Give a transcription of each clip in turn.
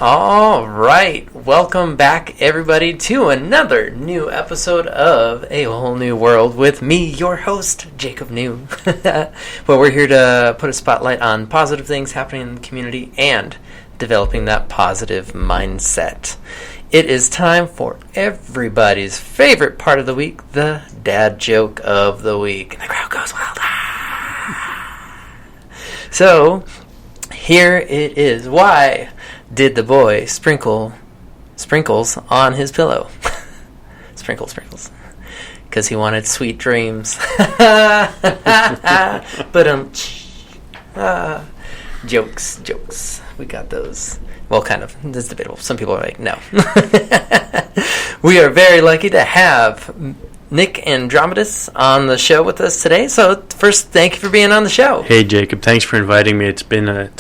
All right, welcome back everybody to another new episode of A Whole New World with me, your host, Jacob New. Well, we're here to put a spotlight on positive things happening in the community and developing that positive mindset. It is time for everybody's favorite part of the week, the dad joke of the week. And the crowd goes wild. So, here it is. Why did the boy sprinkle sprinkles on his pillow? Sprinkles. Because he wanted sweet dreams. But jokes. We got those. Well, kind of. This is debatable. Some people are like, no. We are very lucky to have Nick Andromidas on the show with us today. So first, thank you for being on the show. Hey, Jacob. Thanks for inviting me. It's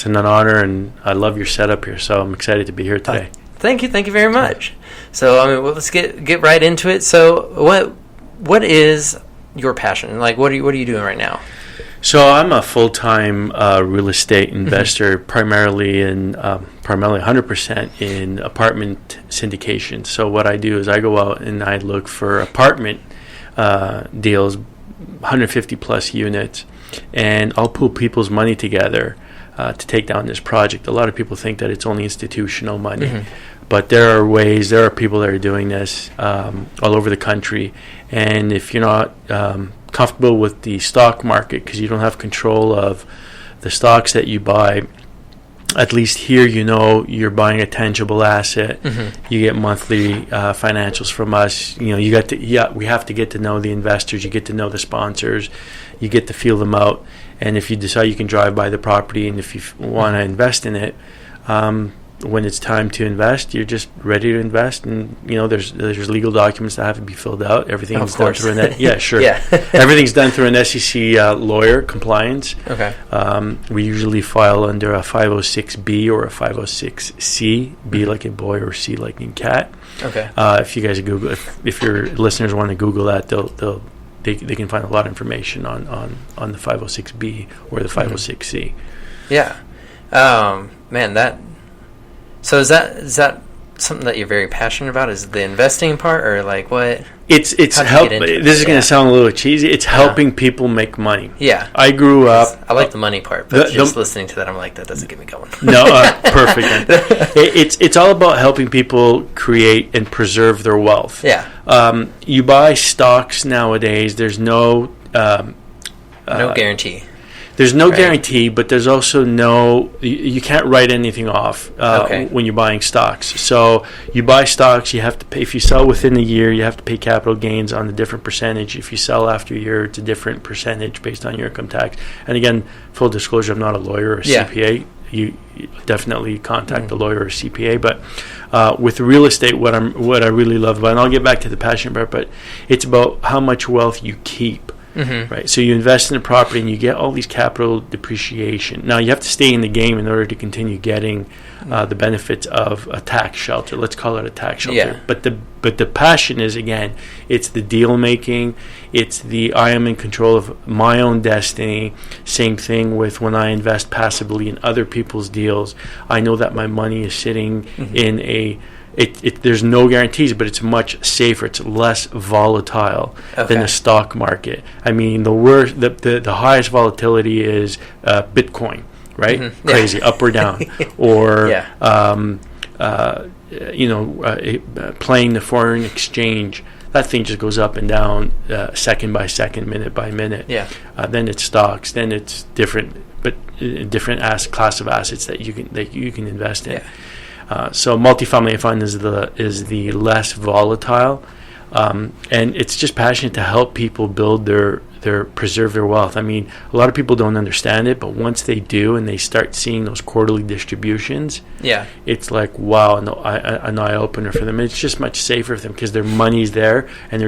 an honor, and I love your setup here, so I'm excited to be here today. Thank you very much. So, let's get right into it. So, what is your passion? Like, what are you doing right now? So I'm a full-time real estate investor, primarily 100% in apartment syndication. So what I do is I go out and I look for apartment deals, 150 plus units, and I'll pull people's money together to take down this project. A lot of people think that it's only institutional money, but there are people that are doing this all over the country. And if you're not comfortable with the stock market because you don't have control of the stocks that you buy, at least here you're buying a tangible asset. You get monthly financials from us. We have to get to know the investors. You get to know the sponsors. You get to feel them out. And if you decide you can drive by the property, and if you want to invest in it, when it's time to invest, you're just ready to invest. And there's legal documents that have to be filled out. Everything's done through everything's done through an SEC lawyer compliance. Okay. We usually file under a 506B or a 506C, B like in boy or C like in cat. Okay. If you guys Google, if your listeners want to Google that, they can find a lot of information on the 506B or the 506C. Yeah. Man, that. So is that something that you're very passionate about? Is it the investing part, or like what? It's help. This is going to sound a little cheesy. It's helping people make money. Yeah. I grew up. I like the money part, but just listening to that, I'm like, that doesn't get me going. No, perfect. It's all about helping people create and preserve their wealth. Yeah. You buy stocks nowadays. There's no guarantee. There's no guarantee, but there's also you can't write anything off when you're buying stocks. So you buy stocks, you have to pay. If you sell within a year, you have to pay capital gains on a different percentage. If you sell after a year, it's a different percentage based on your income tax. And again, full disclosure, I'm not a lawyer or a CPA. You definitely contact a lawyer or a CPA. But with real estate, what I really love about, and I'll get back to the passion part, but it's about how much wealth you keep. Right, so you invest in a property and you get all these capital depreciation. Now you have to stay in the game in order to continue getting the benefits of a tax shelter. Let's call it a tax shelter. Yeah. But the passion is, again, it's the deal making. It's the I am in control of my own destiny. Same thing with when I invest passively in other people's deals. I know that my money is sitting in a. There's no guarantees, but it's much safer. It's less volatile than the stock market. I mean, the highest volatility is Bitcoin, right? Crazy, up or down, or playing the foreign exchange. That thing just goes up and down, second by second, minute by minute. Yeah. Then it's stocks. Then it's different class of assets that you can invest in. Yeah. So multifamily, I find, is the less volatile, and it's just passionate to help people build preserve their wealth. I mean, a lot of people don't understand it, but once they do and they start seeing those quarterly distributions, it's like, wow, an eye opener for them. It's just much safer for them because their money's there and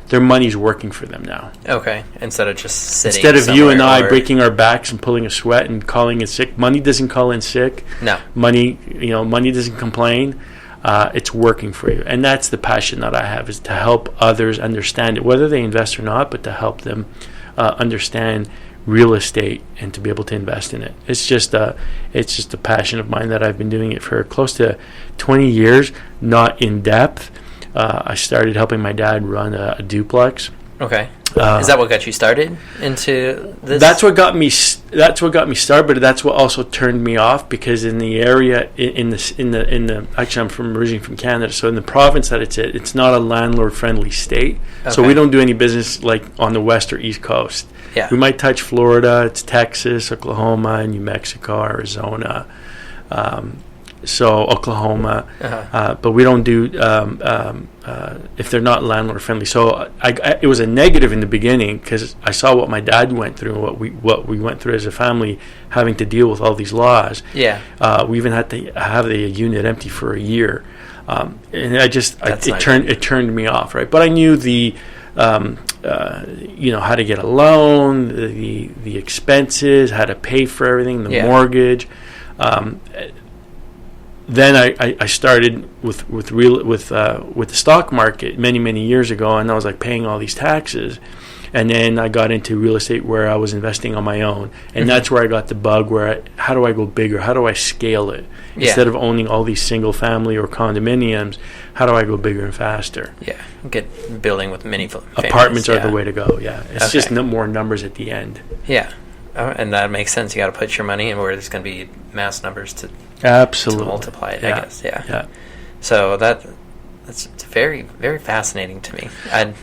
their money's working for them now. Okay, instead of just sitting. Instead of you and I breaking our backs and pulling a sweat and calling in sick, money doesn't call in sick. No, money doesn't complain. It's working for you, and that's the passion that I have, is to help others understand it, whether they invest or not, but to help them understand real estate and to be able to invest in it. It's just a passion of mine that I've been doing it for close to 20 years, not in depth. I started helping my dad run a duplex. Okay. Is that what got you started into this? That's what got me started, but that's what also turned me off, because in the area in the actually I'm originally from Canada, so in the province that it's not a landlord friendly state. Okay. So we don't do any business like on the west or east coast. Yeah. We might touch Florida, it's Texas, Oklahoma, New Mexico, Arizona. So Oklahoma, but we don't do if they're not landlord friendly. So it was a negative in the beginning, because I saw what my dad went through and what we went through as a family, having to deal with all these laws. Yeah, we even had to have the unit empty for a year, and it turned me off, right? But I knew how to get a loan, the expenses, how to pay for everything, the mortgage. Then I started with the stock market many years ago, and I was like paying all these taxes, and then I got into real estate where I was investing on my own, and that's where I got the bug. How do I go bigger? How do I scale it instead of owning all these single family or condominiums? How do I go bigger and faster? Yeah, get building with many families. Apartments are the way to go. Yeah, it's just more numbers at the end. Yeah. And that makes sense. You got to put your money in where there's going to be mass numbers to multiply it. I guess. Yeah. So that's very, very fascinating to me. I'm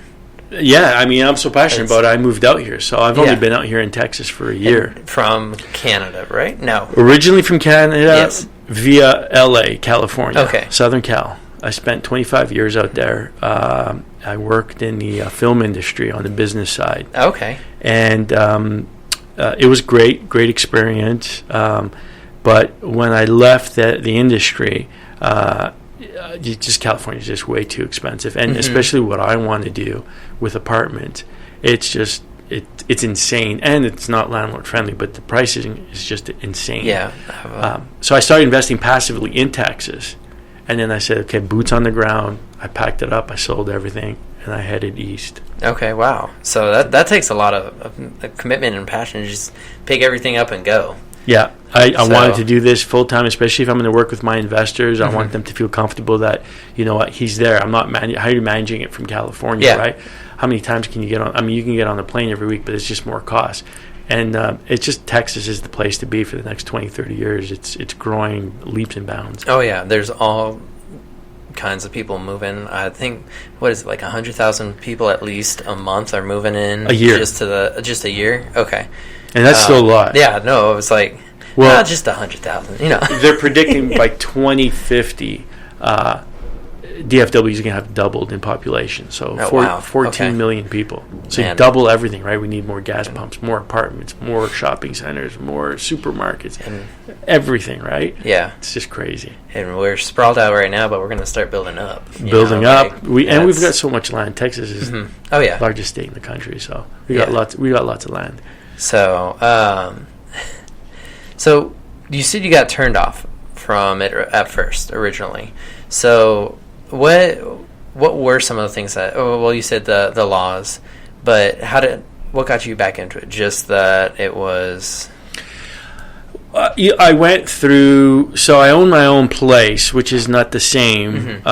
so passionate about it. I moved out here, so I've only been out here in Texas for a year. And from Canada, right? No. Originally from Canada, via LA, California. Okay. Southern Cal. I spent 25 years out there. I worked in the film industry on the business side. Okay. And it was great experience. But when I left the industry, California is just way too expensive, and especially what I want to do with apartments, it's insane, and it's not landlord friendly. But the pricing is just insane. Yeah. So I started investing passively in Texas, and then I said, okay, boots on the ground. I packed it up. I sold everything, and I headed east. Okay, wow. So that takes a lot of commitment and passion to just pick everything up and go. Yeah, I wanted to do this full time, especially if I'm going to work with my investors. I want them to feel comfortable that, you know what, he's there. I'm not how are you managing it from California, right? How many times can you get on? I mean, you can get on the plane every week, but it's just more cost. And it's just Texas is the place to be for the next 20, 30 years. It's growing leaps and bounds. Oh, yeah. There's all kinds of people moving. I think, what is it, like 100,000 people at least a month are moving in? A year. Just a year? Okay. And that's still a lot. Yeah, no, it was like, not just 100,000, They're predicting by 2050, DFW is going to have doubled in population. So 14 million people. So you double everything, right? We need more gas pumps, more apartments, more shopping centers, more supermarkets, and everything, right? Yeah. It's just crazy. And we're sprawled out right now, but we're going to start building up. Building up. We've got so much land. Texas is the largest state in the country, so we got lots of land. So, so you said you got turned off from it at first, originally. So, what were some of the things that? Oh, well, you said the laws, but what got you back into it? Just that it was. I went through. So I own my own place, which is not the same.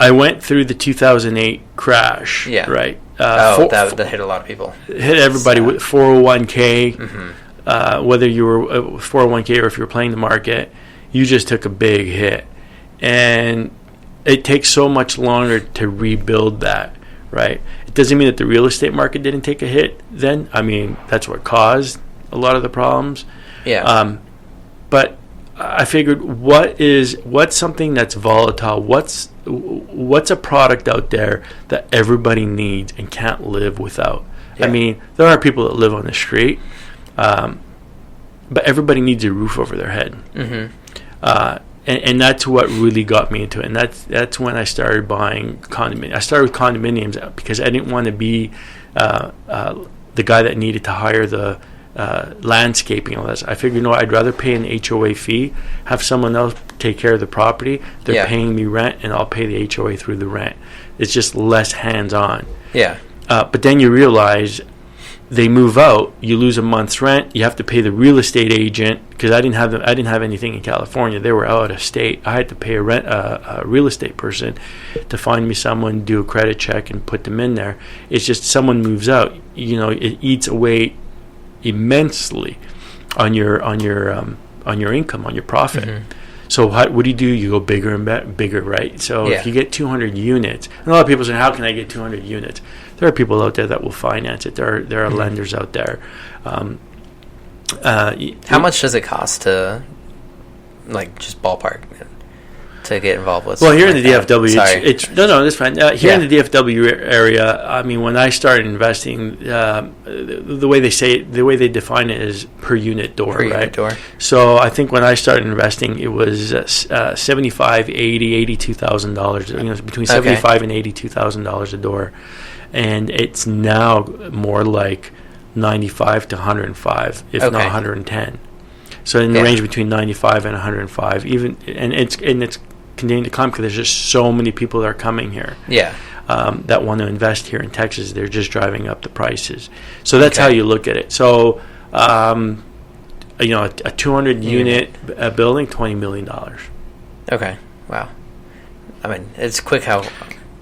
I went through the 2008 crash. Yeah. Right. That hit a lot of people. Hit everybody with 401k. Whether you were 401k or if you were playing the market, you just took a big hit, and it takes so much longer to rebuild that. Right. It doesn't mean that the real estate market didn't take a hit then. I mean, that's what caused a lot of the problems. Yeah. But I figured, what's something that's volatile? What's a product out there that everybody needs and can't live without? Yeah. I mean, there are people that live on the street, but everybody needs a roof over their head. And that's what really got me into it. And that's when I started buying condominiums. I started with condominiums because I didn't want to be the guy that needed to hire the landscaping and all that. I figured, I'd rather pay an HOA fee, have someone else take care of the property. They're paying me rent, and I'll pay the HOA through the rent. It's just less hands-on. Yeah. But then you realize they move out, you lose a month's rent. You have to pay the real estate agent, because I didn't have anything in California. They were out of state. I had to pay a real estate person to find me someone, do a credit check, and put them in there. It's just someone moves out, it eats away immensely on your income, on your profit. Mm-hmm. So what do? You go bigger and bigger, right? So if you get 200 units, and a lot of people say, how can I get 200 units? There are people out there that will finance it. There are mm-hmm. lenders out there. How much does it cost to, just ballpark, to get involved with? Well, here in the DFW, it's that's fine. Here in the DFW area, I mean, when I started investing, the way they define it is per unit door, right? Unit door. So I think when I started investing, it was $75,000, $80,000, $82,000. Between $75,000 and $82,000 a door, and it's now more like 95 to 105, if not 110. So in the range between 95 and 105, and it's continuing to climb because there's just so many people that are coming here. Yeah. That want to invest here in Texas. They're just driving up the prices. So that's how you look at it. So, a 200 unit building, $20 million. Okay. Wow. I mean, it's quick how.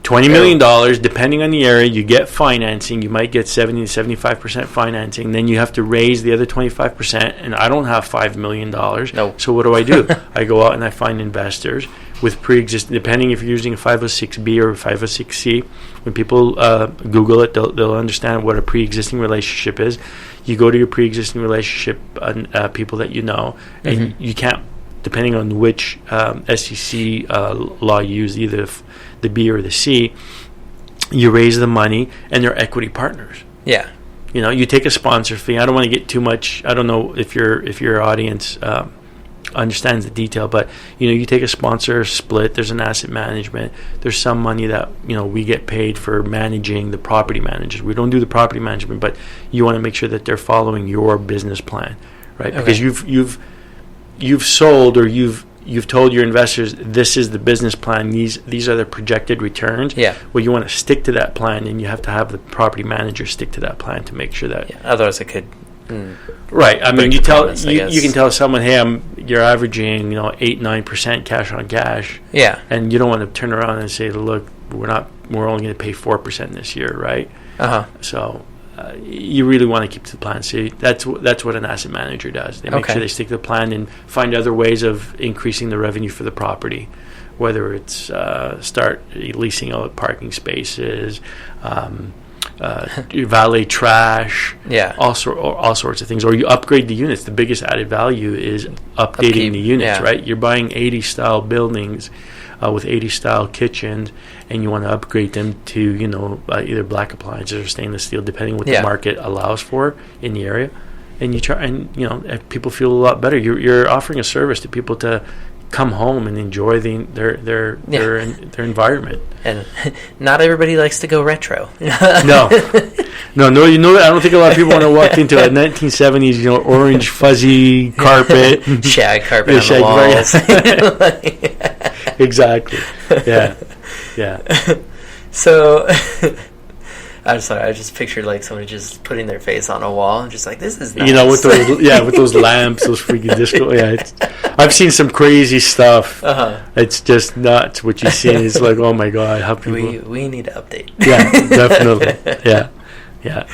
$20 million, depending on the area, you get financing. You might get 70 to 75% financing. Then you have to raise the other 25%. And I don't have $5 million. No. So what do? I go out and I find investors with pre-existing, depending if you're using a 506B or a 506C. When people Google it, they'll understand what a pre-existing relationship is. You go to your pre-existing relationship people that you know, and you can't, depending on which SEC law you use, either the B or the C, you raise the money, and they're equity partners. Yeah. You take a sponsor fee. I don't want to get too much. I don't know if your audience understands the detail, but you take a sponsor split. There's an asset management. There's some money that we get paid for managing the property managers. We don't do the property management, but you want to make sure that they're following your business plan, right? Okay. Because you've sold, or you've told your investors, this is the business plan, these are the projected returns. Yeah. Well, you want to stick to that plan, and you have to have the property manager stick to that plan to make sure that. Yeah. Otherwise, it could. Right. I mean, you can tell someone, hey, you're averaging 8-9% cash on cash. Yeah. And you don't want to turn around and say, look, we're only going to pay 4% this year, right? So. You really want to keep to the plan. See, that's what an asset manager does. They make sure they stick to the plan and find other ways of increasing the revenue for the property, whether it's start leasing out parking spaces, valet trash, all sorts of things, or you upgrade the units. The biggest added value is updating the units, right? You're buying 80 style buildings with 80 style kitchens, and you want to upgrade them to either black appliances or stainless steel, depending what the market allows for in the area. And you try, and people feel a lot better. You're offering a service to people to come home and enjoy their environment. And not everybody likes to go retro. No. I don't think a lot of people want to walk into a 1970s, orange fuzzy carpet, shag carpet on the walls. Exactly. Yeah. So, I'm sorry. I just pictured somebody just putting their face on a wall and just this is nice. with those lamps, those freaking disco. Yeah, I've seen some crazy stuff. It's just nuts. What you see is oh my god, how people. We need to update. Yeah, definitely. Yeah.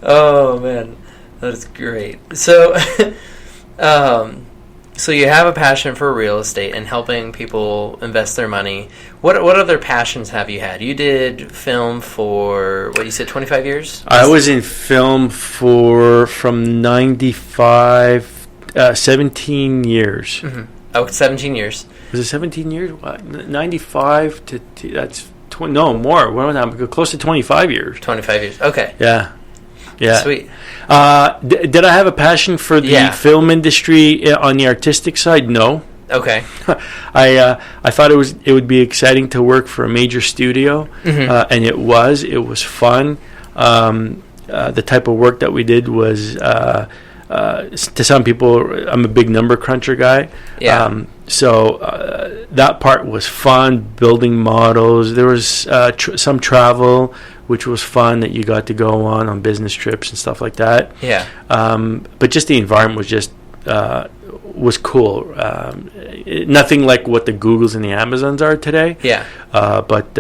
Oh man, that is great. So, so you have a passion for real estate and helping people invest their money. What other passions have you had? You did film for, what you said, 25 years? I was in film from 95, 17 years. Mm-hmm. Oh, 17 years. Was it 17 years? 95 to that's more. What was that? Close to 25 years. 25 years. Okay. Yeah. Sweet. Did I have a passion for the film industry on the artistic side? No. Okay. I thought it would be exciting to work for a major studio, and it was fun. The type of work that we did was to some people, I'm a big number cruncher guy. Yeah. So that part was fun, building models. There was some travel which was fun that you got to go on business trips and stuff like that. Yeah. But just the environment was just was cool. Nothing like what the Googles and the Amazons are today. Yeah. But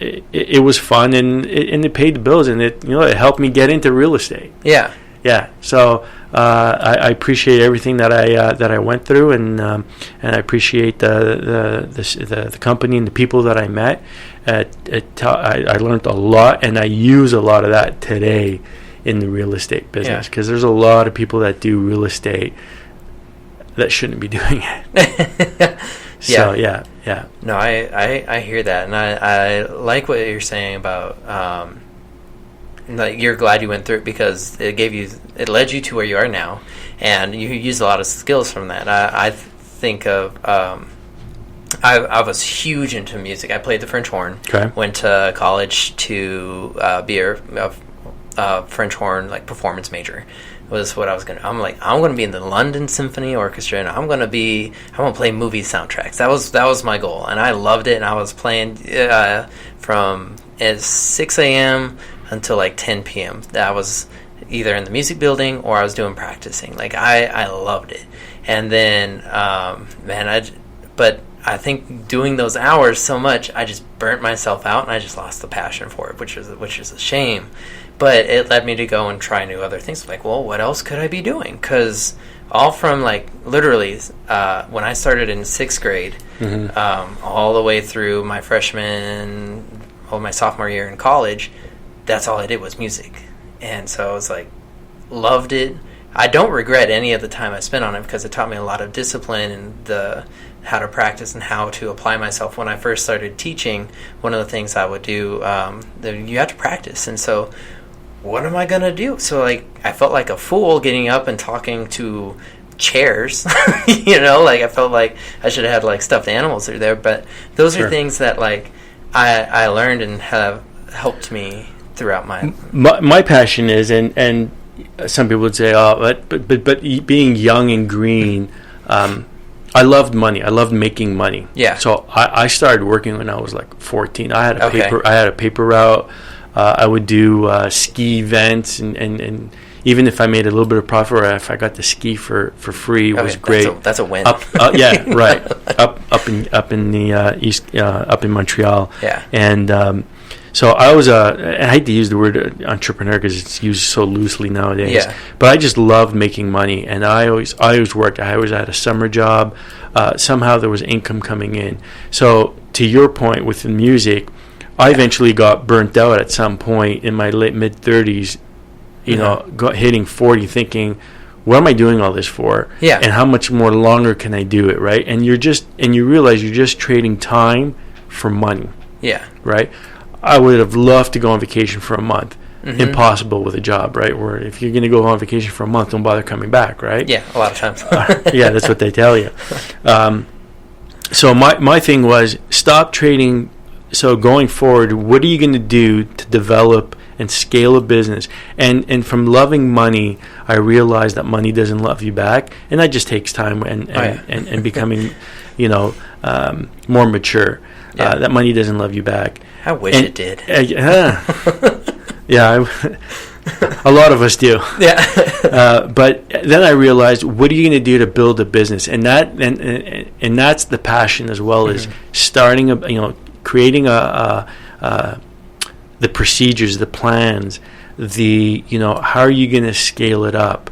it was fun, and it paid the bills, and it helped me get into real estate. Yeah. Yeah. So I appreciate everything that I went through, and I appreciate the company and the people that I met. I learned a lot, and I use a lot of that today in the real estate business, because there's a lot of people that do real estate that shouldn't be doing it. So yeah. No, I hear that, and I like what you're saying about like you're glad you went through it, because it led you to where you are now, and you used a lot of skills from that. I think of I was huge into music. I played the French horn. Okay. Went to college to be a French horn performance major. Was what I was gonna. I'm gonna be in the London Symphony Orchestra, and I'm gonna play movie soundtracks. That was my goal, and I loved it. And I was playing from 6 a.m. until 10 p.m. That was either in the music building or I was doing practicing. I loved it. And then but I think doing those hours so much, I just burnt myself out, and I just lost the passion for it, which is a shame. But it led me to go and try new other things. Well, what else could I be doing? Because all from literally when I started in 6th grade, all the way through my my sophomore year in college, that's all I did was music. And so I was loved it. I don't regret any of the time I spent on it, because it taught me a lot of discipline and how to practice and how to apply myself. When I first started teaching, one of the things I would do, you have to practice. And so what am I going to do? So I felt like a fool getting up and talking to chairs. I felt like I should have had stuffed animals through there. But those are things that I learned and have helped me throughout my passion is, and some people would say, but being young and green, I loved money. I loved making money. Yeah. So I started working when I was 14. I had a paper route. I would do ski events, and even if I made a little bit of profit, or if I got to ski for free, it was great. That's a win. Yeah, right. Up in the east, up in Montreal. Yeah. And so I was I hate to use the word entrepreneur because it's used so loosely nowadays. Yeah. But I just loved making money, and I always worked. I always had a summer job. Somehow there was income coming in. So to your point with the music, I eventually got burnt out at some point in my mid-30s, hitting 40, thinking, what am I doing all this for? Yeah. And how much more longer can I do it, right? And you realize you're just trading time for money. Yeah. Right? I would have loved to go on vacation for a month. Mm-hmm. Impossible with a job, right? Where if you're going to go on vacation for a month, don't bother coming back, right? Yeah, a lot of times. Yeah, that's what they tell you. So my thing was stop trading. So going forward, what are you going to do to develop and scale a business? And from loving money, I realized that money doesn't love you back, and that just takes time and becoming, more mature. Yeah. That money doesn't love you back. I wish it did. Yeah, a lot of us do. Yeah. But then I realized, what are you going to do to build a business? And that's the passion as well, as starting creating the procedures, the plans, how are you going to scale it up?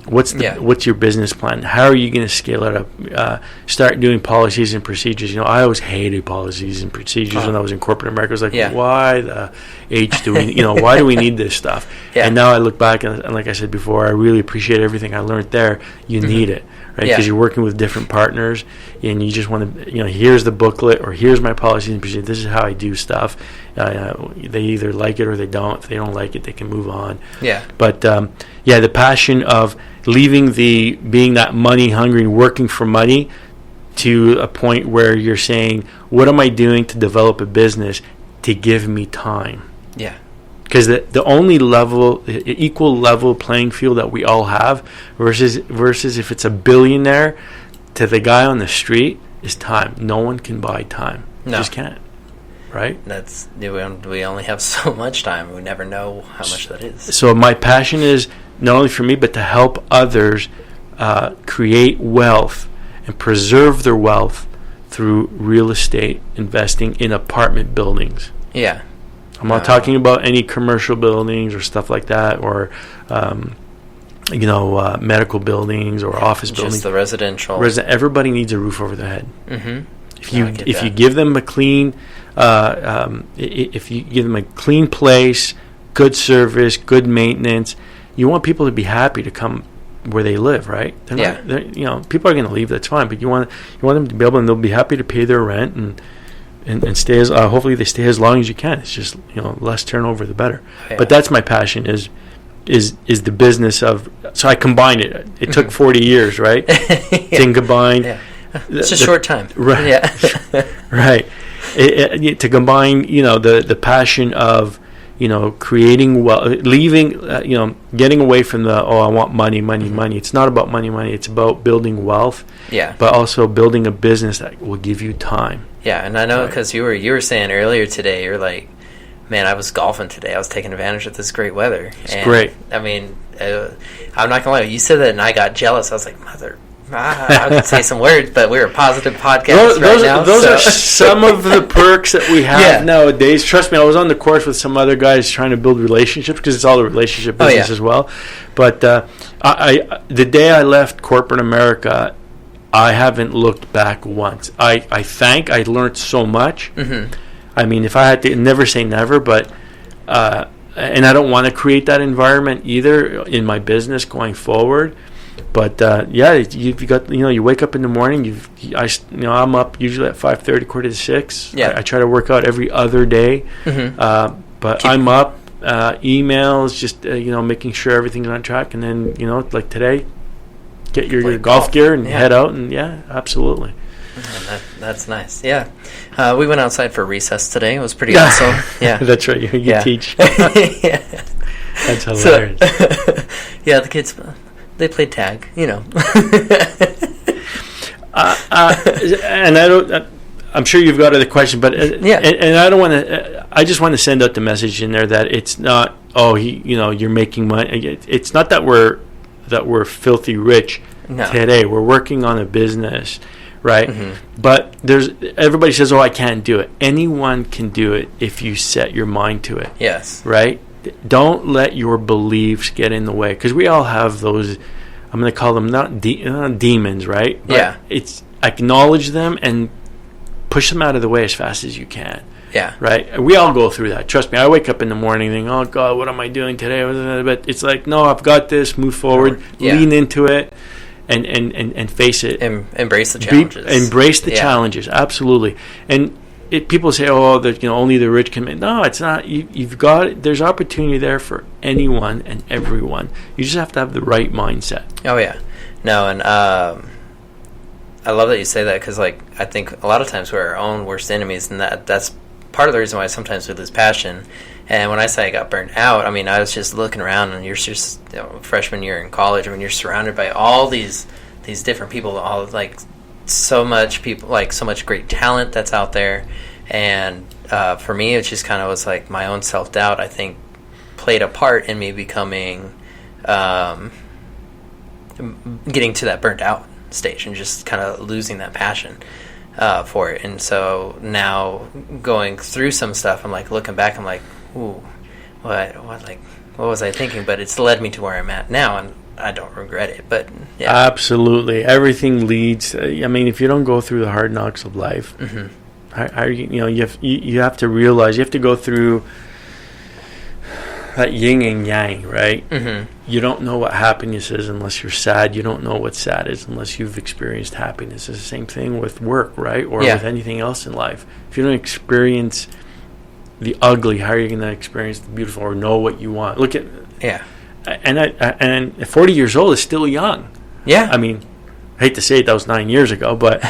What's your business plan? How are you going to scale it up? Start doing policies and procedures. I always hated policies and procedures when I was in corporate America. I was why the H do we, why do we need this stuff? Yeah. And now I look back and like I said before, I really appreciate everything I learned there. You need it, right? Because you're working with different partners, and you just want to, here's the booklet, or here's my policies and procedures. This is how I do stuff. They either like it or they don't. If they don't like it, they can move on. Yeah. But the passion of being that money hungry and working for money to a point where you're saying, what am I doing to develop a business to give me time? Yeah. Because the only equal level playing field that we all have versus if it's a billionaire to the guy on the street is time. No one can buy time. No. Just can't. right? We only have so much time. We never know how much that is. So my passion is not only for me, but to help others create wealth and preserve their wealth through real estate investing in apartment buildings. Yeah. I'm not talking about any commercial buildings or stuff like that, or medical buildings or office buildings. Just the residential. Everybody needs a roof over their head. Mm-hmm. If you give them a clean, if you give them a clean place, good service, good maintenance, you want people to be happy to come where they live, right? People are going to leave. That's fine, but you want them to be able, and they'll be happy to pay their rent and stay as hopefully they stay as long as you can. It's just less turnover the better. Yeah. But that's my passion is the business of. So I combined it. It took 40 years, right? To combine. Yeah. It's a short time, right? Yeah, right. To combine, the passion of, creating leaving, getting away from the I want money. It's not about money. It's about building wealth. Yeah. But also building a business that will give you time. Yeah, and I know because you were saying earlier today, you're like, man, I was golfing today. I was taking advantage of this great weather. It's great. I mean, I'm not gonna lie. You said that, and I got jealous. I was like, mother. I could say some words, but we're a positive podcast now. Those are some of the perks that we have nowadays. Trust me, I was on the course with some other guys trying to build relationships, because it's all a relationship business as well. But the day I left corporate America, I haven't looked back once. I learned so much. Mm-hmm. I mean, if I had to, never say never, but and I don't want to create that environment either in my business going forward. But you've got you wake up in the morning. I'm up usually at 5:30, 5:45. Yeah. I try to work out every other day. Mm-hmm. But I'm up, emails, just making sure everything's on track, and then like today, get your golf gear and head out, and absolutely. That's nice. Yeah, we went outside for recess today. It was pretty awesome. Yeah, that's right. You teach. Yeah. That's hilarious. The kids. They played tag, and I don't. I'm sure you've got other questions, but and I don't want to. I just want to send out the message in there that it's not. You're making money. It's not that we're filthy rich today. We're working on a business, right? Mm-hmm. But everybody says, "Oh, I can't do it." Anyone can do it if you set your mind to it. Yes. Right. Don't let your beliefs get in the way, because we all have those. I'm going to call them not demons, right? But it's acknowledge them and push them out of the way as fast as you can. Yeah. Right? We all go through that. Trust me. I wake up in the morning thinking, oh, God, what am I doing today? But it's like, no, I've got this. Move forward. Lean into it and face it. Embrace the challenges. Embrace the challenges. Absolutely. And people say, oh, that only the rich can make. No, it's not. You've got. There's opportunity there for anyone and everyone. You just have to have the right mindset. Oh yeah, no, and I love that you say that, because I think a lot of times we're our own worst enemies, and that's part of the reason why sometimes we lose passion. And when I say I got burnt out, I mean I was just looking around, and you're just freshman year in college. I mean, you're surrounded by all these different people, all so much people, so much great talent that's out there. And for me, it just kind of was like my own self-doubt, I think, played a part in me becoming getting to that burnt out stage and just kind of losing that passion for it. And so now going through some stuff, I'm looking back, I'm like, ooh, what was I thinking? But it's led me to where I'm at now, and I don't regret it. But absolutely, everything leads. I mean, if you don't go through the hard knocks of life, mm-hmm. You have to realize, you have to go through that yin and yang, right? Mm-hmm. You don't know what happiness is unless you're sad. You don't know what sad is unless you've experienced happiness. It's the same thing with work, right? Or with anything else in life. If you don't experience the ugly, how are you going to experience the beautiful or know what you want? Look at and 40 years old is still young. Yeah, I mean, I hate to say it, that was 9 years ago, but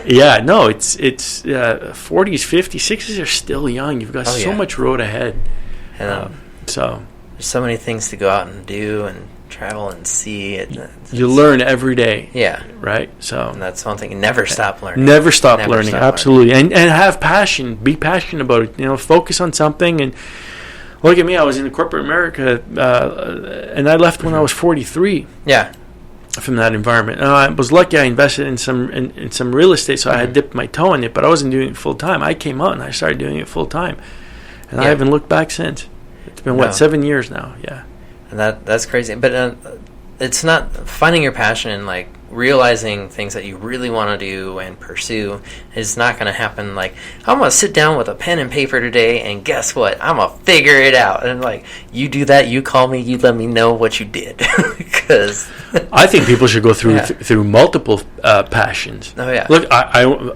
it's 40s, 50s, 60s are still young. You've got so much road ahead. And so there's so many things to go out and do, and travel and see it. You learn every day. Yeah. Right? So And that's one thing. Never stop learning. Never stop learning. Absolutely. And have passion. Be passionate about it. Focus on something. And look at me. I was in corporate America, and I left when I was 43. Yeah. From that environment. I was lucky. I invested in some real estate, so I had dipped my toe in it, but I wasn't doing it full time. I came out and I started doing it full time, and I haven't looked back since. It's been 7 years now. Yeah. And that's crazy. But it's not finding your passion and like realizing things that you really want to do and pursue is not going to happen. Like, I'm going to sit down with a pen and paper today, and guess what? I'm going to figure it out. And like, you do that, you call me, you let me know what you did. Because I think people should go through through multiple passions. Oh yeah. Look,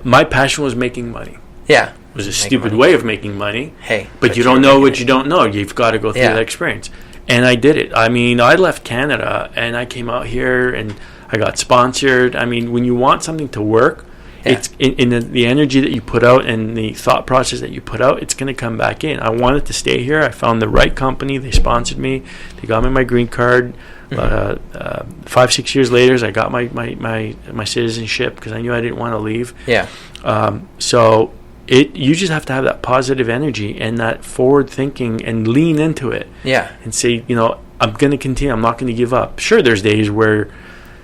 my passion was making money. Yeah. It was a stupid way of making money. Hey, but you don't know what you don't know. You've got to go through that experience. And I did it. I mean, I left Canada and I came out here and I got sponsored. I mean, when you want something to work, it's in the energy that you put out and the thought process that you put out, it's going to come back in. I wanted to stay here. I found the right company. They sponsored me. They got me my green card. 5-6 years later, I got my citizenship because I knew I didn't want to leave. Yeah. So you just have to have that positive energy and that forward thinking and lean into it. Yeah. And say, I'm going to continue. I'm not going to give up. Sure, there's days where,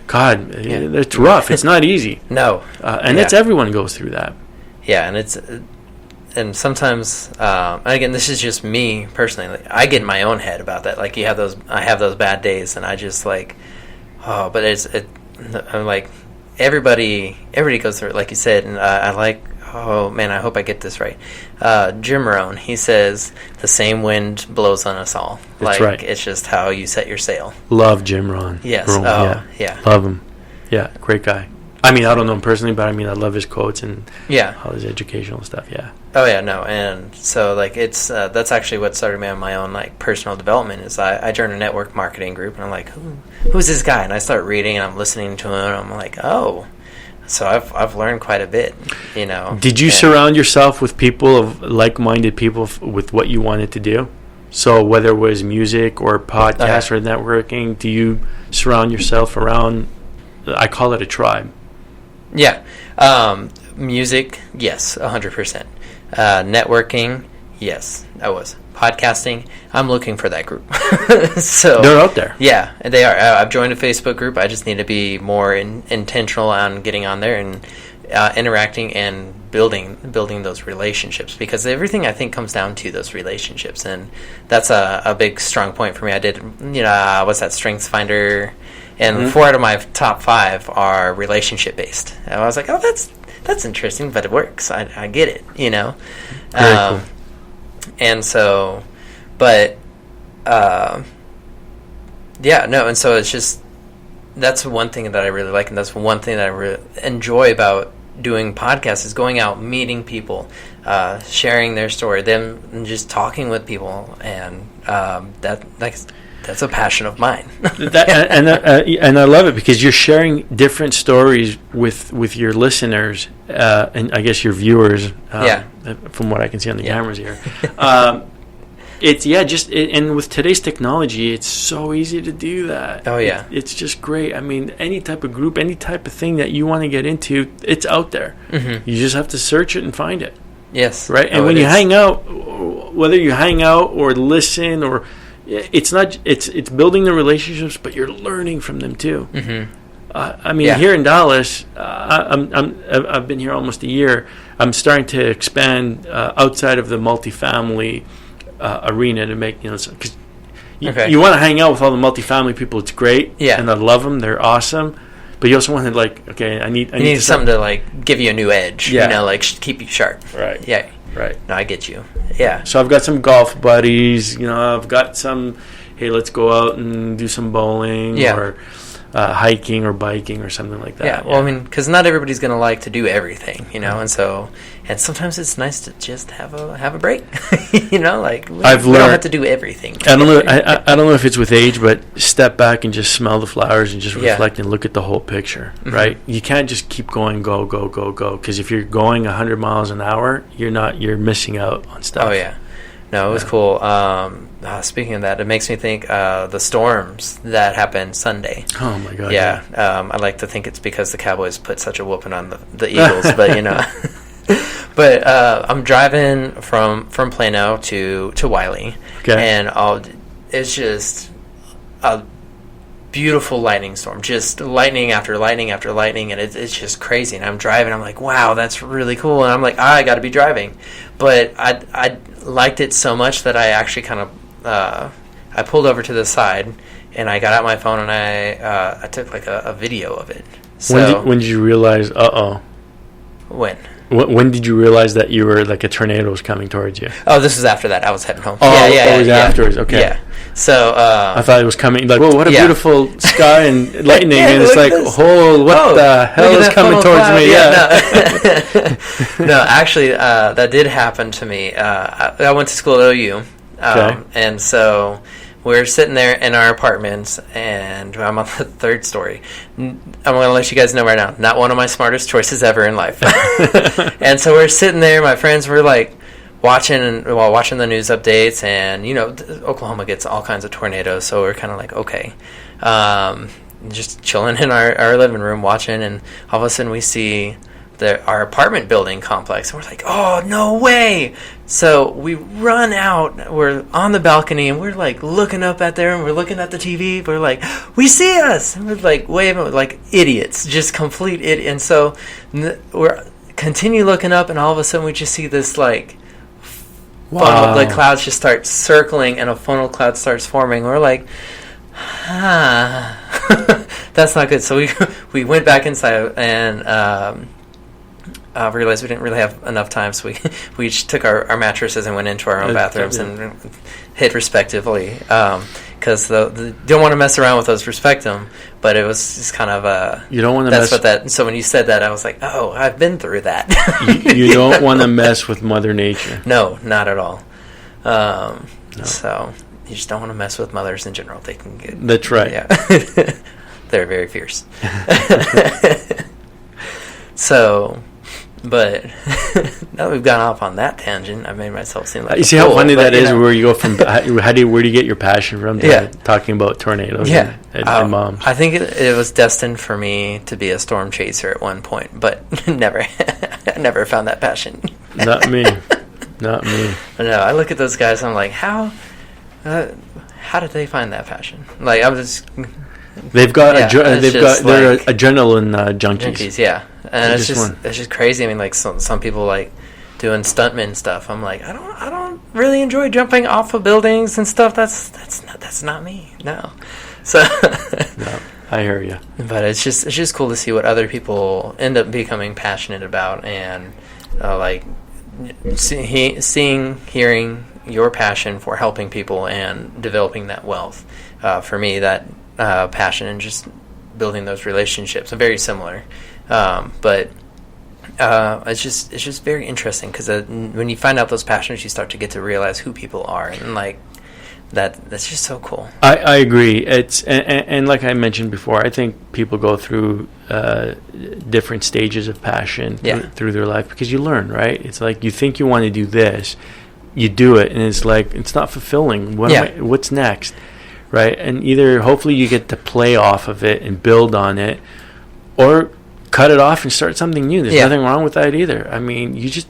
God, it's rough. It's not easy. No. And it's everyone goes through that. Yeah, and sometimes, again, this is just me personally. Like, I get in my own head about that. Like, I have those bad days, and I just like, but I'm like, everybody goes through it, like you said, and I like. Oh man, I hope I get this right. Jim Rohn, he says the same wind blows on us all. That's like, right. It's just how you set your sail. Love Jim Rohn. Yes. Rohn, yeah. Love him. Yeah, great guy. I mean, I don't know him personally, but I mean, I love his quotes and all his educational stuff. Yeah. Oh yeah, no, and so like it's that's actually what started me on my own like personal development. Is I joined a network marketing group, and I'm like, who's this guy? And I start reading, and I'm listening to him, and I'm like, oh. So I've learned quite a bit, Did you surround yourself with people of like-minded people with what you wanted to do? So whether it was music or podcast or networking, do you surround yourself around? I call it a tribe. Yeah. Music, yes, 100%. Networking, yes, I was. Podcasting, I'm looking for that group. So they're out there. Yeah, they are. I've joined a Facebook group. I just need to be more intentional on getting on there and interacting and building those relationships, because everything I think comes down to those relationships, and that's a big strong point for me. I did, what's that, Strengths Finder, and 4 out of my top 5 are relationship based. And I was like, oh, that's interesting, but it works. I get it, Very cool. And so, but, and so it's just, that's one thing that I really like, and that's one thing that I really enjoy about doing podcasts, is going out, meeting people, sharing their story, them just talking with people, and that's a passion of mine. And I love it because you're sharing different stories with your listeners, and I guess your viewers. From what I can see on the cameras here, and with today's technology, it's so easy to do that. Oh yeah, it's just great. I mean, any type of group, any type of thing that you want to get into, it's out there. Mm-hmm. You just have to search it and find it. Yes, right. And when you hang out, whether you hang out or listen or it's not. It's building the relationships, but you're learning from them too. Mm-hmm. I mean, here in Dallas, I've been here almost a year. I'm starting to expand outside of the multifamily arena to make because you want to hang out with all the multifamily people. It's great, and I love them. They're awesome. But you also want to I need something to give you a new edge. Yeah. Keep you sharp. Right. Yeah. Right. No, I get you. Yeah. So I've got some golf buddies. I've got some. Hey, let's go out and do some bowling or hiking or biking or something like that. Yeah. Well, I mean, because not everybody's going to like to do everything, and sometimes it's nice to just have a break. We don't have to do everything. I don't know if it's with age, but step back and just smell the flowers and just reflect and look at the whole picture. Mm-hmm. Right? You can't just keep going, go, because if you're going 100 miles an hour, you're missing out on stuff. Oh yeah. No, it was cool. Speaking of that, it makes me think the storms that happened Sunday. Oh my God! Yeah, I like to think it's because the Cowboys put such a whooping on the Eagles, but you know. But I'm driving from Plano to Wiley, and it's just a beautiful lightning storm, just lightning after lightning after lightning, and it's just crazy. And I'm driving, I'm like, wow, that's really cool. And I'm like, I got to be driving, but I liked it so much that I actually kind of I pulled over to the side and I got out my phone and I took like a video of it. So when did you realize? When did you realize that you were like a tornado was coming towards you? Oh, this was after that. I was heading home. Oh, it was afterwards. Okay. Yeah. So I thought it was coming. Like, whoa, what a beautiful sky and lightning, and it's like, what the hell is coming towards me? Yeah. No, actually, that did happen to me. I went to school at OU, and so we're sitting there in our apartments, and I'm on the third story. I'm going to let you guys know right now, not one of my smartest choices ever in life. And so we're sitting there, my friends were like watching the news updates, and, you know, Oklahoma gets all kinds of tornadoes, so we're kind of like, okay. Just chilling in our living room watching, and all of a sudden we see our apartment building complex, and we're like, oh, no way. So we run out, we're on the balcony, and we're like looking up at there, and we're looking at the TV, we're like, we see us, and we're like waving like idiots, just complete idiots. And so we're continue looking up, and all of a sudden we just see this like funnel, the clouds just start circling, and a funnel cloud starts forming. We're like, that's not good. So we went back inside, and realized we didn't really have enough time, so we each took our mattresses and went into our own bathrooms and hid respectively, because don't want to mess around with those, respect them, but it was just kind of you don't want to so when you said that, I was like, oh, I've been through that. you don't want to mess with Mother Nature. No, not at all. No. So you just don't want to mess with mothers in general. They can get... That's right. Yeah. They're very fierce. So... But now we've gone off on that tangent. I made myself seem like you see how funny that is, where you go from where do you get your passion from to talking about tornadoes and mom? I think it was destined for me to be a storm chaser at one point, but I never found that passion. Not me. No, I look at those guys, I'm like, how did they find that passion? Like, I was just... They're adrenaline junkies. Yeah. And it's just crazy. I mean, like some people like doing stuntman stuff. I'm like, I don't really enjoy jumping off of buildings and stuff. That's not me. No. So no, I hear you. But it's just cool to see what other people end up becoming passionate about, and like hearing your passion for helping people and developing that wealth. For me, that passion and just building those relationships are very similar. But it's just very interesting, because when you find out those passions, you start to get to realize who people are, and like that's just so cool. I agree. It's and like I mentioned before, I think people go through different stages of passion through their life, because you learn, right? It's like you think you want to do this, you do it, and it's like it's not fulfilling. What's next? Right? And either hopefully you get to play off of it and build on it, or cut it off and start something new. There's nothing wrong with that either. I mean, you just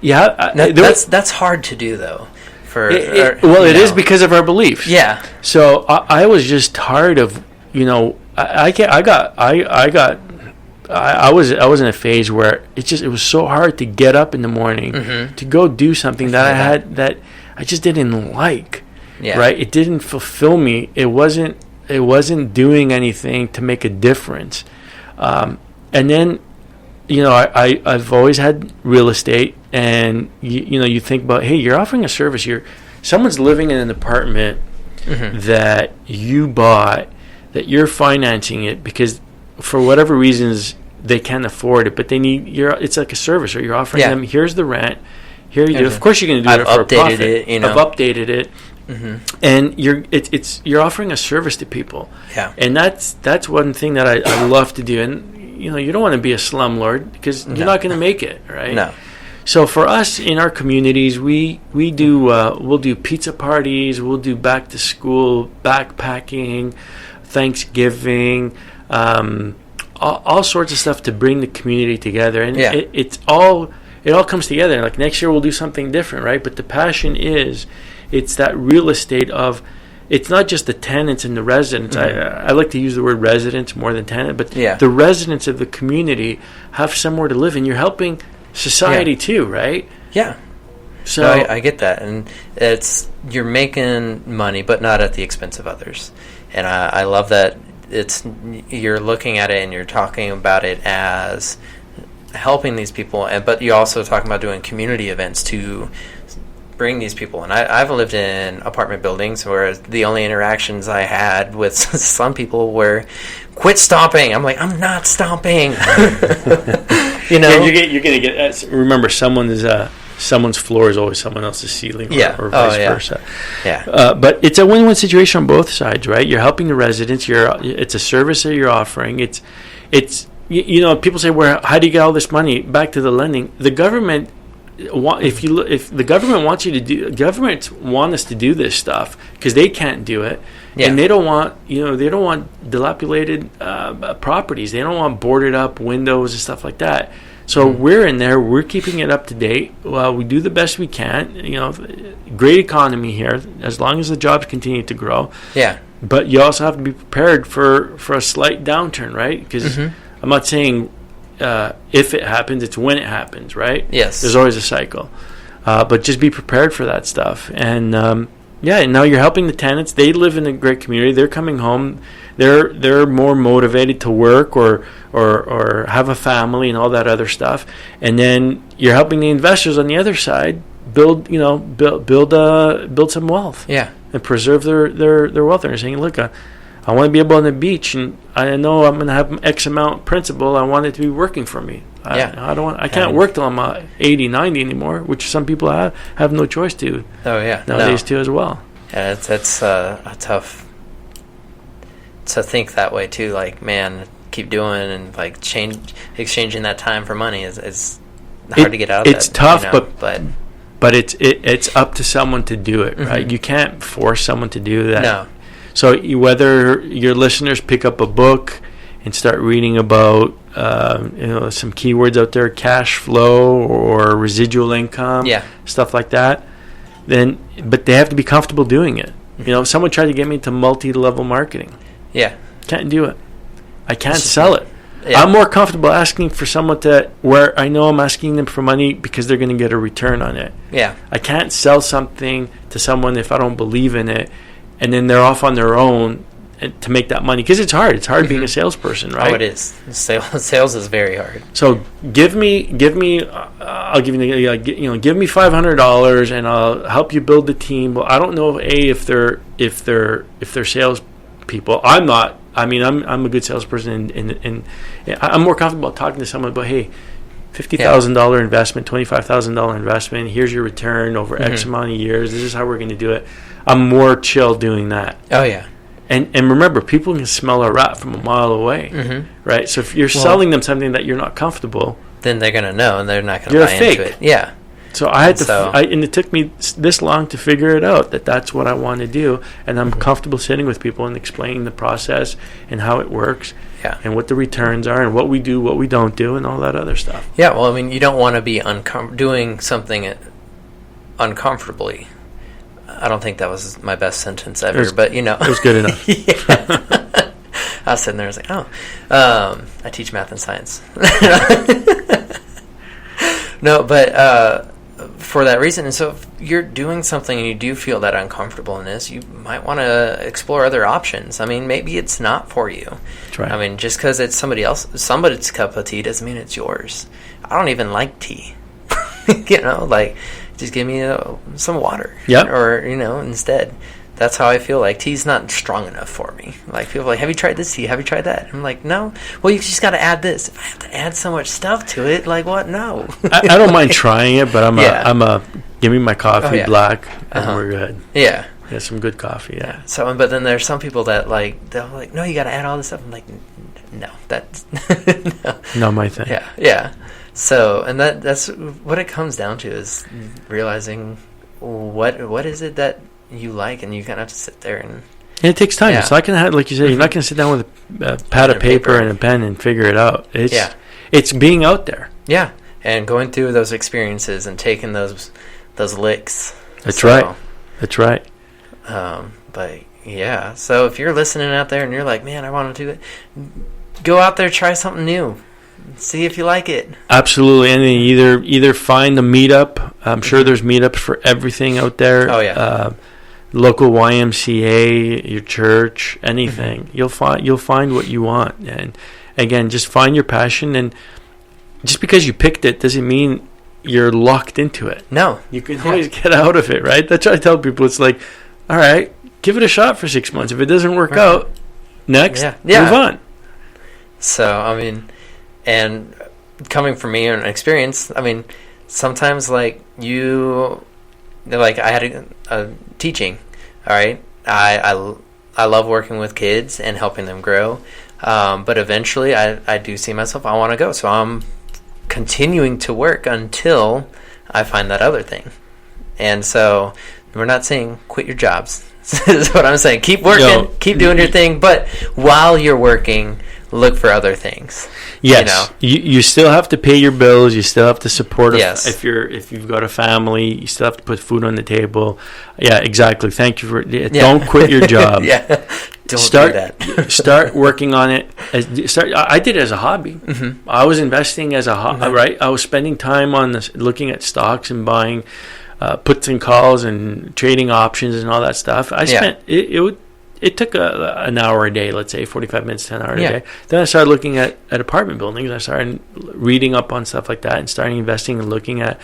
that's hard to do though. It is because of our beliefs. Yeah. So I was just tired of, I was in a phase where it was so hard to get up in the morning to go do something that I just didn't like. Yeah. Right? It didn't fulfill me. It wasn't doing anything to make a difference. And then, I've always had real estate, and you think about, hey, you're offering a service. Someone's living in an apartment that you bought, that you're financing it because for whatever reasons they can't afford it, but they need it's like a service, or you're offering them, here's the rent, here you do. Of course, you're going to do it for a profit. I've updated it. And you're offering a service to people, and that's one thing that I love to do. And you don't want to be a slumlord, because you're not going to make it, right? No. So for us in our communities, we do we'll do pizza parties, we'll do back to school backpacking, Thanksgiving, all sorts of stuff to bring the community together, and it all comes together. Like next year we'll do something different, right? But the passion is, it's that real estate of, it's not just the tenants and the residents. I like to use the word residents more than tenant, but the residents of the community have somewhere to live, and you're helping society too, right? Yeah. So no, I get that, and you're making money, but not at the expense of others. And I love that you're looking at it and you're talking about it as helping these people, but you're also talking about doing community events to bring these people. And I've lived in apartment buildings where the only interactions I had with some people were, quit stomping. I'm like, I'm not stomping. You know, you're gonna get. Remember, someone's floor is always someone else's ceiling, or vice versa. Yeah. But it's a win-win situation on both sides, right? You're helping the residents. It's a service that you're offering. It's you know, people say, how do you get all this money? Back to the lending. The government. If the government wants you to do, governments want us to do this stuff because they can't do it, and they don't want dilapidated properties. They don't want boarded up windows and stuff like that. So we're in there. We're keeping it up to date. Well, we do the best we can. You know, great economy here as long as the jobs continue to grow. Yeah. But you also have to be prepared for a slight downturn, right? Because I'm not saying. If it happens, it's when it happens, right? Yes. There's always a cycle. But just be prepared for that stuff. And, and now you're helping the tenants. They live in a great community. They're coming home. They're more motivated to work or have a family and all that other stuff. And then you're helping the investors on the other side build some wealth. Yeah. And preserve their wealth. And they're saying, look, I want to be able on the beach, and I know I'm going to have X amount principal. I want it to be working for me. I can't work till I'm 80, 90 anymore, which some people have no choice to. Oh yeah, nowadays too as well. Yeah, it's a tough to think that way too. Like, man, keep doing and like exchanging that time for money is hard to get out of. It's tough, you know, but it's up to someone to do it, right? You can't force someone to do that. No. So whether your listeners pick up a book and start reading about some keywords out there, cash flow or residual income, stuff like that, but they have to be comfortable doing it. You know, someone tried to get me into multi-level marketing. Yeah. Can't do it. I can't sell it. Yeah. I'm more comfortable asking for someone where I know I'm asking them for money because they're going to get a return on it. Yeah. I can't sell something to someone if I don't believe in it. And then they're off on their own to make that money, because it's hard. It's hard being a salesperson, right? Oh, it is. Sales is very hard. So give me. I'll give you. Give me $500 and I'll help you build the team. Well, I don't know if they're sales people. I'm not. I mean, I'm a good salesperson, and I'm more comfortable talking to someone about, hey, $50,000 investment, $25,000 investment. Here's your return over X amount of years. This is how we're going to do it. I'm more chill doing that. Oh, yeah. And remember, people can smell a rat from a mile away, right? So if you're selling them something that you're not comfortable, then they're going to know, and they're not going to buy into it. Yeah. So I had and it took me this long to figure it out, that's what I want to do. And I'm comfortable sitting with people and explaining the process and how it works, and what the returns are and what we do, what we don't do, and all that other stuff. Yeah, well, I mean, you don't want to be doing something uncomfortably. I don't think that was my best sentence ever, but you know. It was good enough. I was sitting there, I was like, I teach math and science. No, but for that reason, and so if you're doing something and you do feel that uncomfortableness, you might want to explore other options. I mean, maybe it's not for you. That's right. I mean, just because it's somebody's cup of tea doesn't mean it's yours. I don't even like tea. You know, like, just give me some water. Yeah. Or, instead. That's how I feel. Like, tea's not strong enough for me. Like, people are like, have you tried this tea? Have you tried that? I'm like, no. Well, you just got to add this. If I have to add so much stuff to it, like, what? No. I don't mind trying it, but I'm give me my coffee black, and we're good. Yeah. Yeah, some good coffee, yeah. So, but then there's some people that, like, they're like, no, you got to add all this stuff. I'm like, no, that's... no. Not my thing. Yeah, yeah. So, and that's what it comes down to, is realizing what is it that you like, and you kind of have to sit there and it takes time. It's not gonna like you said. You're not gonna sit down with a pad of paper and a pen and figure it out. It's being out there. Yeah, and going through those experiences and taking those licks. That's right. That's right. But yeah, so if you're listening out there and you're like, man, I want to do it, go out there, try something new, see if you like it. Absolutely. And either find a meetup. I'm sure there's meetups for everything out there. Oh yeah. Local YMCA, your church, anything. You'll find what you want. And again, just find your passion. And just because you picked it doesn't mean you're locked into it. No. You can always get out of it, right? That's what I tell people. It's like, all right, give it a shot for 6 months. If it doesn't work out, next, move on. So, I mean, and coming from me and experience, I mean, sometimes like I had a teaching, all right? I love working with kids and helping them grow, but eventually I do see myself, I want to go. So I'm continuing to work until I find that other thing. And so we're not saying quit your jobs. Is what I'm saying. Keep working, keep doing your thing, but while you're working, look for other things. Yes, you still have to pay your bills. You still have to support. If you've got a family, you still have to put food on the table. Yeah, exactly. Thank you for. Don't quit your job. Don't do that. Start working on it. I did it as a hobby. Mm-hmm. I was investing as a hobby. Right. I was spending time on this, looking at stocks and buying puts and calls and trading options and all that stuff. I spent it took an hour a day, let's say 45 minutes to an hour a day. Then I started looking at apartment buildings. I started reading up on stuff like that and starting investing and looking at,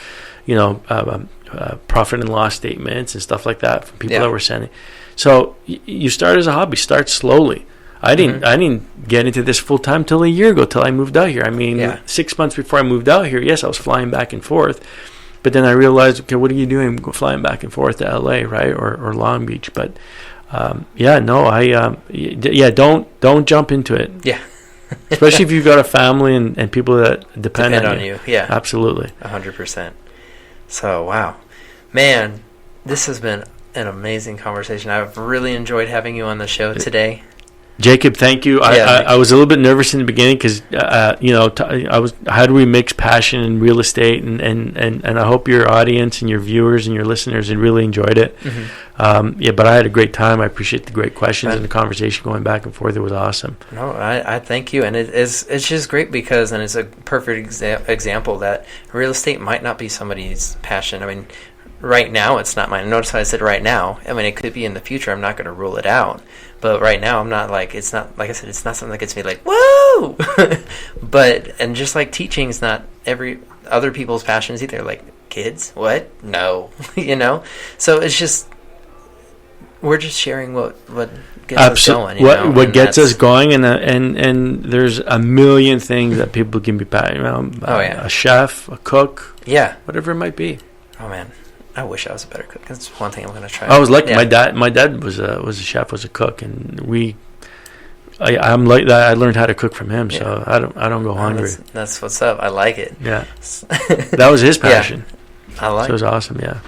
profit and loss statements and stuff like that from people that were sending. So you start as a hobby. Start slowly. I didn't get into this full time till a year ago, till I moved out here. I mean, 6 months before I moved out here, yes, I was flying back and forth. But then I realized, okay, what are you doing flying back and forth to LA, right, or Long Beach? But don't jump into it. Yeah. Especially if you've got a family and people that depend on you. Yeah. Absolutely. 100%. So, wow. Man, this has been an amazing conversation. I've really enjoyed having you on the show today. Jacob, thank you. I was a little bit nervous in the beginning because how do we mix passion and real estate, and I hope your audience and your viewers and your listeners really enjoyed it. Mm-hmm. But I had a great time. I appreciate the great questions and the conversation going back and forth. It was awesome. No, I thank you, and it's just great because, and it's a perfect example that real estate might not be somebody's passion. I mean, right now it's not mine. Notice how I said right now. I mean, it could be in the future. I'm not going to rule it out. But right now, I'm not like, it's not, like I said, it's not something that gets me like, whoa! And just like teaching is not every other people's passions either. Like, kids? What? No. So it's just, we're just sharing what gets us going. What gets us going, and there's a million things that people can be passionate about. A chef, a cook. Yeah. Whatever it might be. Oh, man. I wish I was a better cook. That's one thing I'm going to try. I was lucky. Yeah. My dad was a chef, was a cook, and I'm like that. I learned how to cook from him, so I don't go hungry. That's what's up. I like it. Yeah, that was his passion. I like. So it was awesome. Yeah.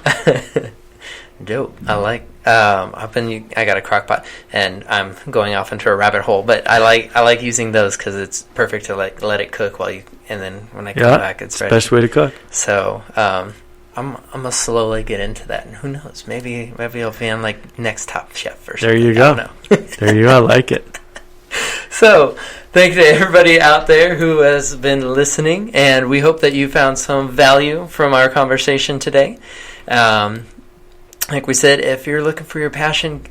Dope. I like. I got a crock pot, and I'm going off into a rabbit hole. But I like using those because it's perfect to like let it cook while you, and then when I come back, it's ready. Best way to cook. So. I'm gonna slowly get into that, and who knows? Maybe I'll be on like next Top Chef or something. There you go. There you go. I like it. So, thank you to everybody out there who has been listening, and we hope that you found some value from our conversation today. Like we said, if you're looking for your passion,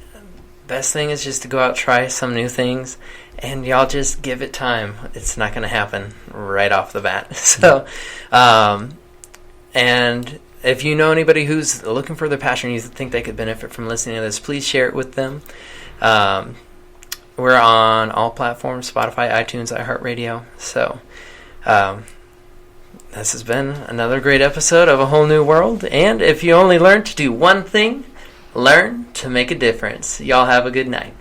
best thing is just to go out, try some new things, and y'all just give it time. It's not gonna happen right off the bat. So, and if you know anybody who's looking for their passion, you think they could benefit from listening to this, please share it with them. We're on all platforms, Spotify, iTunes, iHeartRadio. So this has been another great episode of A Whole New World. And if you only learn to do one thing, learn to make a difference. Y'all have a good night.